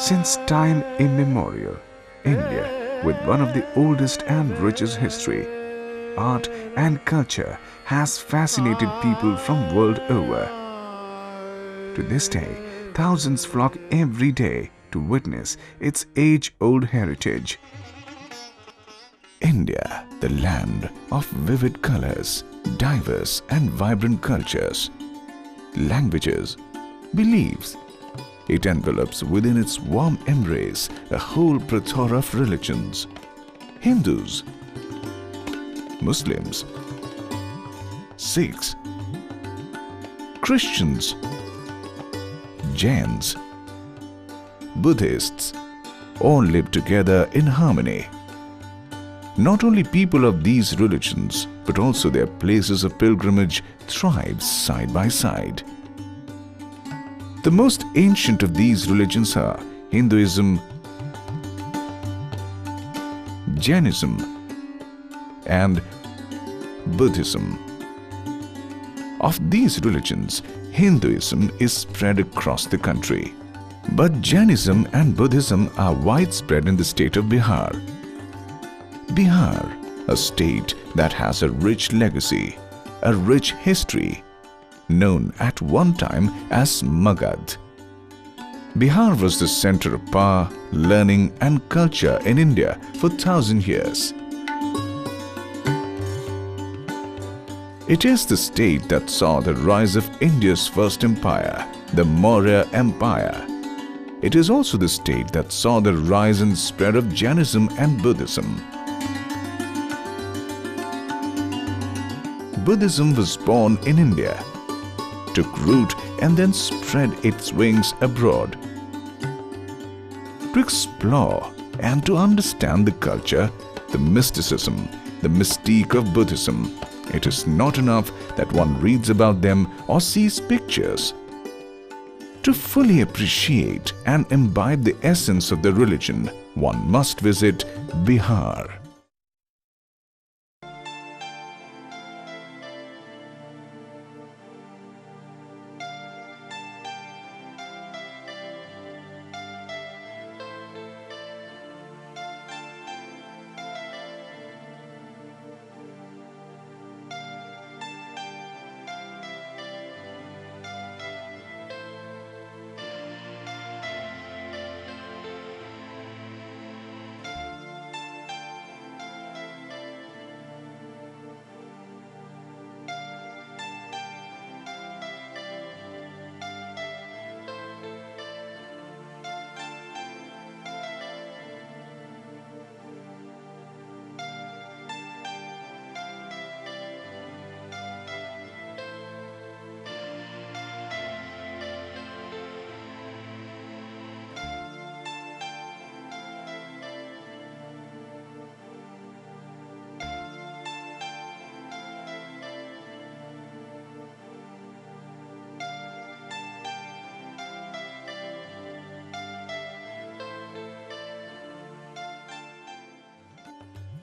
Since time immemorial, India, with one of the oldest and richest history, art and culture has fascinated people from world over. To this day, thousands flock every day to witness its age-old heritage. India, the land of vivid colors, diverse and vibrant cultures, languages, beliefs. It envelops within its warm embrace a whole plethora of religions. Hindus, Muslims, Sikhs, Christians, Jains, Buddhists, all live together in harmony. Not only people of these religions, but also their places of pilgrimage thrive side by side. The most ancient of these religions are Hinduism, Jainism, and Buddhism. Of these religions, Hinduism is spread across the country. But Jainism and Buddhism are widespread in the state of Bihar. Bihar, a state that has a rich legacy, a rich history, known at one time as Magad. Bihar was the center of power, learning and culture in India for 1,000 years. It is the state that saw the rise of India's first empire, the Maurya Empire. It is also the state that saw the rise and spread of Jainism and Buddhism. Buddhism was born in India, took root and then spread its wings abroad. To explore and to understand the culture, the mysticism, the mystique of Buddhism, it is not enough that one reads about them or sees pictures. To fully appreciate and imbibe the essence of the religion, one must visit Bihar.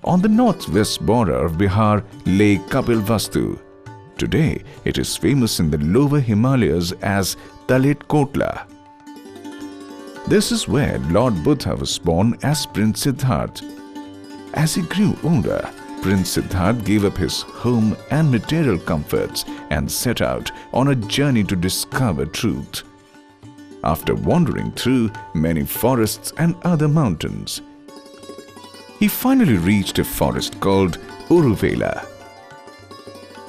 On the northwest border of Bihar lay Kapilvastu. Today, it is famous in the lower Himalayas as Talit Kotla. This is where Lord Buddha was born as Prince Siddhartha. As he grew older, Prince Siddhartha gave up his home and material comforts and set out on a journey to discover truth. After wandering through many forests and other mountains, he finally reached a forest called Uruvela.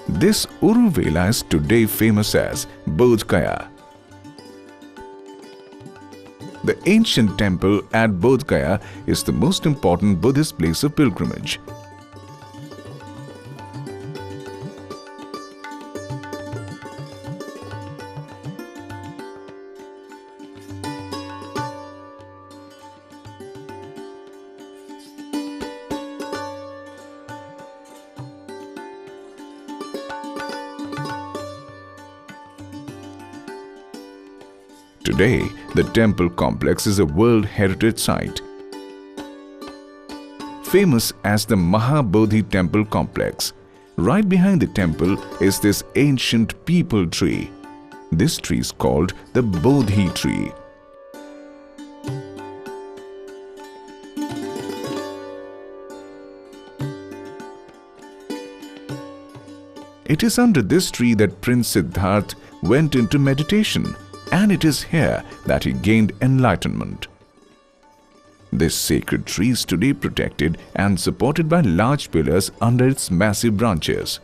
This Uruvela is today famous as Bodh Gaya. The ancient temple at Bodh Gaya is the most important Buddhist place of pilgrimage. Today, the temple complex is a World Heritage Site. Famous as the Mahabodhi Temple Complex, right behind the temple is this ancient peepal tree. This tree is called the Bodhi tree. It is under this tree that Prince Siddhartha went into meditation, and it is here that he gained enlightenment. This sacred tree is today protected and supported by large pillars under its massive branches.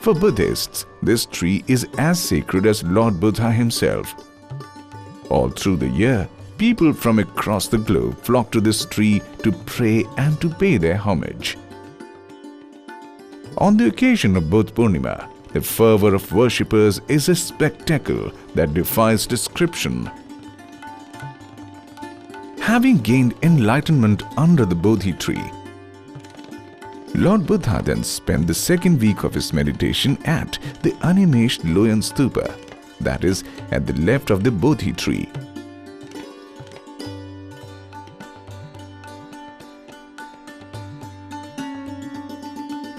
For Buddhists, this tree is as sacred as Lord Buddha himself. All through the year, people from across the globe flock to this tree to pray and to pay their homage. On the occasion of Buddha Purnima, the fervor of worshippers is a spectacle that defies description. Having gained enlightenment under the Bodhi tree, Lord Buddha then spent the second week of his meditation at the Animeshed Loyan Stupa, that is, at the left of the Bodhi tree.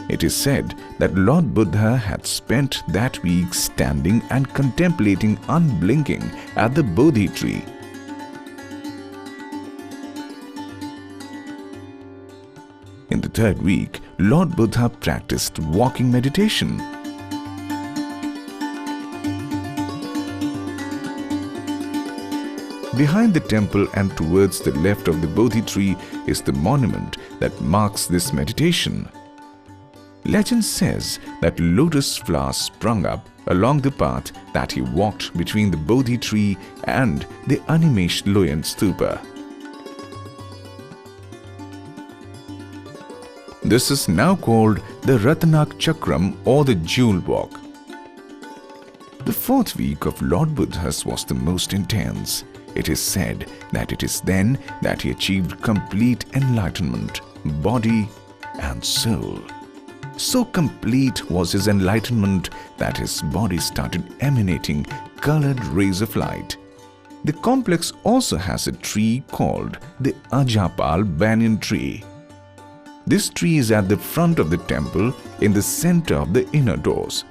It is said that Lord Buddha had spent that week standing and contemplating unblinking at the Bodhi tree. In the third week, Lord Buddha practiced walking meditation. Behind the temple and towards the left of the Bodhi tree is the monument that marks this meditation. Legend says that lotus flowers sprung up along the path that he walked between the Bodhi tree and the Animeshed Loyan Stupa. This is now called the Ratanak Chakram or the Jewel Walk. The fourth week of Lord Buddha's was the most intense. It is said that it is then that he achieved complete enlightenment, body and soul. So complete was his enlightenment that his body started emanating colored rays of light. The complex also has a tree called the Ajapal banyan tree. This tree is at the front of the temple in the center of the inner doors.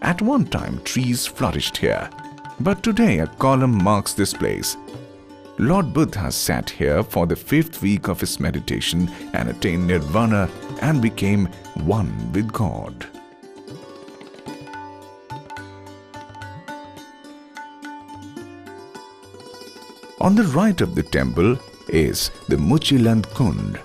At one time, trees flourished here, but today a column marks this place. Lord Buddha sat here for the fifth week of his meditation and attained nirvana and became one with God. On the right of the temple is the Muchiland Kund.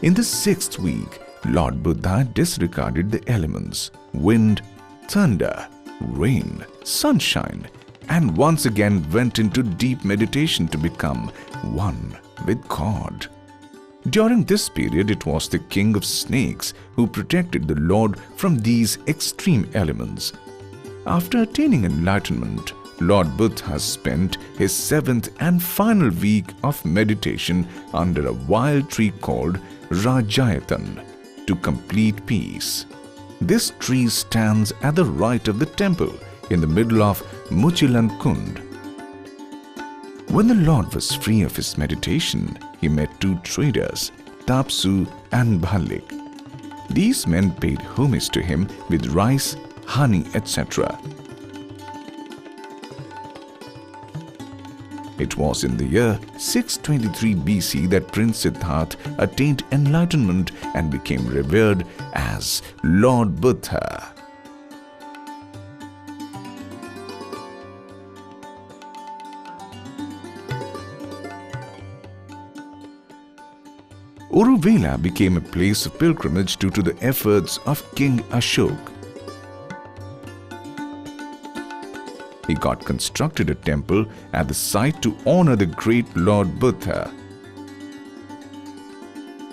In the sixth week, Lord Buddha disregarded the elements, wind, thunder, rain, sunshine, and once again went into deep meditation to become one with God. During this period, it was the king of snakes who protected the Lord from these extreme elements. After attaining enlightenment, Lord Buddha spent his seventh and final week of meditation under a wild tree called Rajayatan to complete peace. This tree stands at the right of the temple in the middle of Muchiland Kund. When the Lord was free of his meditation, he met two traders, Tapsu and Bhalik. These men paid homage to him with rice, honey, etc. It was in the year 623 BC that Prince Siddhartha attained enlightenment and became revered as Lord Buddha. Uruvela became a place of pilgrimage due to the efforts of King Ashok. He got constructed a temple at the site to honor the great Lord Buddha.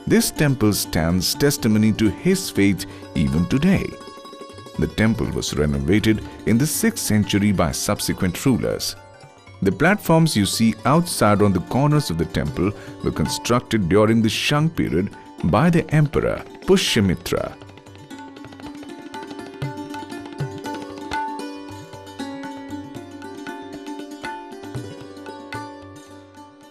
This temple stands testimony to his faith even today. The temple was renovated in the 6th century by subsequent rulers. The platforms you see outside on the corners of the temple were constructed during the Shang period by the Emperor Pushyamitra.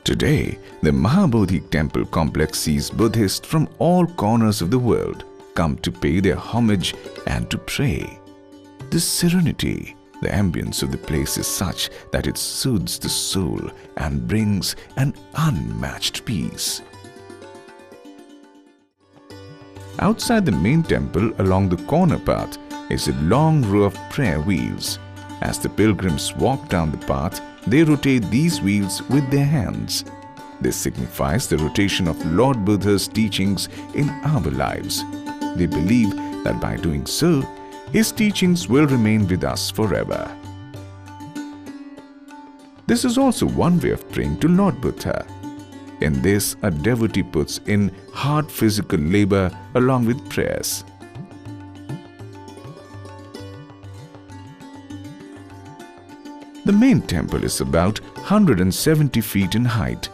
Today, the Mahabodhi temple complex sees Buddhists from all corners of the world come to pay their homage and to pray. The serenity, the ambience of the place is such that it soothes the soul and brings an unmatched peace. Outside the main temple, along the corner path, is a long row of prayer wheels. As the pilgrims walk down the path, they rotate these wheels with their hands. This signifies the rotation of Lord Buddha's teachings in our lives. They believe that by doing so, his teachings will remain with us forever. This is also one way of praying to Lord Buddha. In this, a devotee puts in hard physical labor along with prayers. The main temple is about 170 feet in height.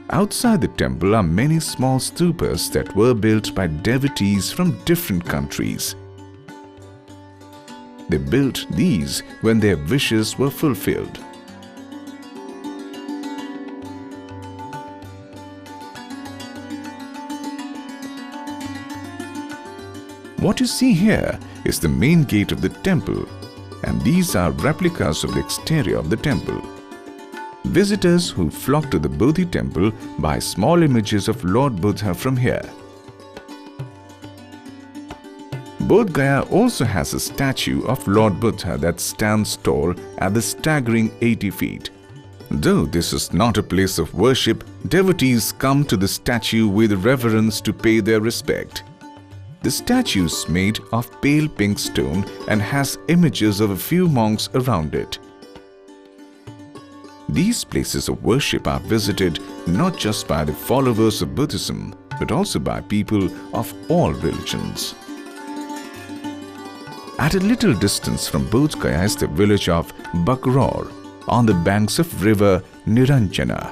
Outside the temple are many small stupas that were built by devotees from different countries. They built these when their wishes were fulfilled. What you see here is the main gate of the temple, and these are replicas of the exterior of the temple. Visitors who flock to the Bodhi temple buy small images of Lord Buddha from here. Bodh Gaya also has a statue of Lord Buddha that stands tall at the staggering 80 feet. Though this is not a place of worship, devotees come to the statue with reverence to pay their respect. The statue is made of pale pink stone and has images of a few monks around it. These places of worship are visited not just by the followers of Buddhism, but also by people of all religions. At a little distance from Bodh Gaya is the village of Bakror on the banks of river Niranjana.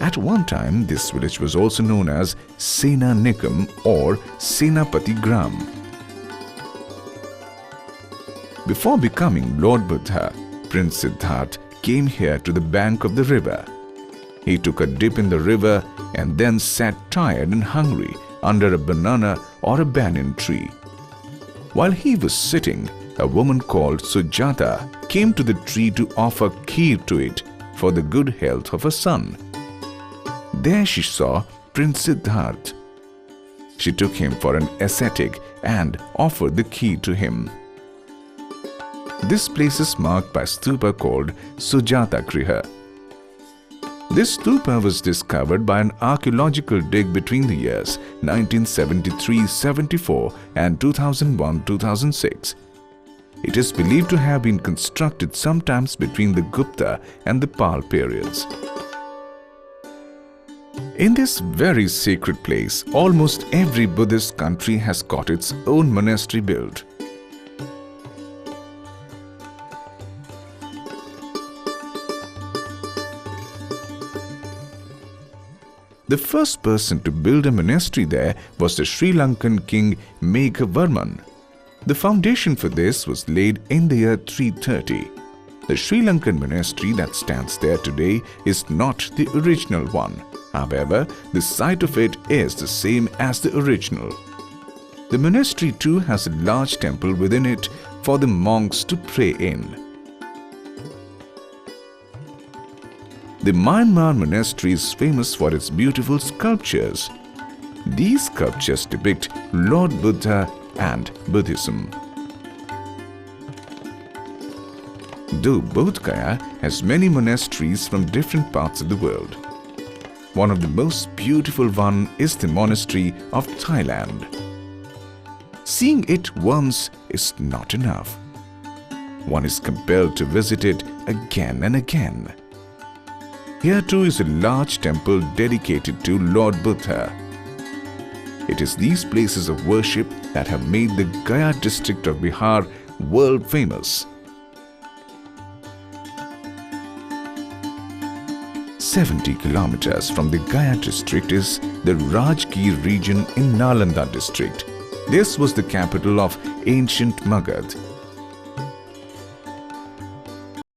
At one time, this village was also known as Sena Nikam or Senapati Gram. Before becoming Lord Buddha, Prince Siddhartha came here to the bank of the river. He took a dip in the river and then sat tired and hungry under a banana or a banyan tree. While he was sitting, a woman called Sujata came to the tree to offer kheer to it for the good health of her son. There she saw Prince Siddhartha. She took him for an ascetic and offered the kheer to him. This place is marked by a stupa called Sujata Griha. This stupa was discovered by an archaeological dig between the years 1973-74 and 2001-2006. It is believed to have been constructed sometimes between the Gupta and the Pal periods. In this very sacred place, almost every Buddhist country has got its own monastery built. The first person to build a monastery there was the Sri Lankan king Meghavarman. The foundation for this was laid in the year 330. The Sri Lankan monastery that stands there today is not the original one. However, the site of it is the same as the original. The monastery too has a large temple within it for the monks to pray in. The Myanmar monastery is famous for its beautiful sculptures. These sculptures depict Lord Buddha and Buddhism. Though Bodh Gaya has many monasteries from different parts of the world, one of the most beautiful one is the monastery of Thailand. Seeing it once is not enough. One is compelled to visit it again and again. Here too is a large temple dedicated to Lord Buddha. It is these places of worship that have made the Gaya district of Bihar world famous. 70 kilometers from the Gaya district is the Rajgir region in Nalanda district. This was the capital of ancient Magad.